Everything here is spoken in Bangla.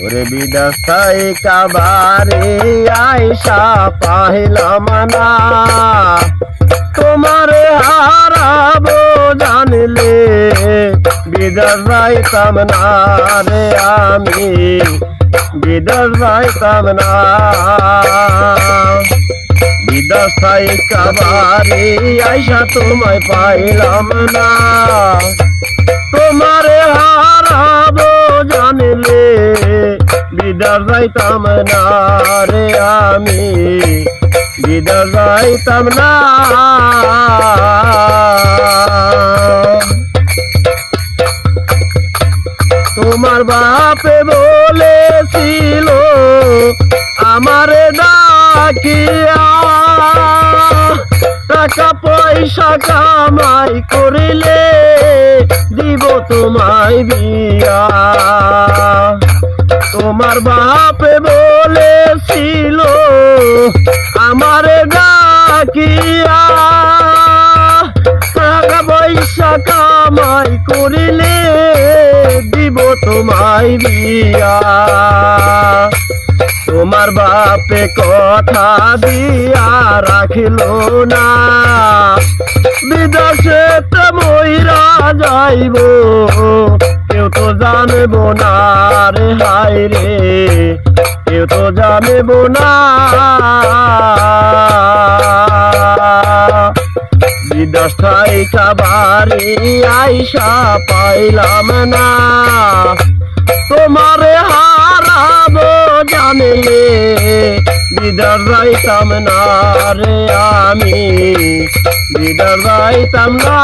ওরে বিদাস্তাই কাবারে আয়সা পাইলাম না, তোমারে হারাবো জানলে বিদেশ যাইতাম না রে, আমি বিদেশ যাইতাম না। বিদাস্তাই কাবারে আয়সা তোমায় পাইলাম না, তোমারে হারাবো জানলে বিদেশ যাইতাম না রে, আমি বিদেশ যাইতাম না। তোমার বাপে বলেছিল আমারে ডাকিয়া, টাকা পয়সা কামাই করিলে দিব তোমায় বিয়া। তোমার বাপে বলেছিল আমারে ডাকিয়া, টাকা পয়সা কামাই করিলে দিব তোমায় বিয়া। তোমার বাপে কথা দিয়া রাখিল না, বিদেশে তো মইরা যাইব কেউ তো জানব না রে, হাই রে কেউ তো জানব না। বিদেশ থাইকা বাড়ি আইসা পাইলাম না, তোমারে হারাবো জানলে বিদেশ যাইতাম না রে, আমি বিদেশ যাইতাম না।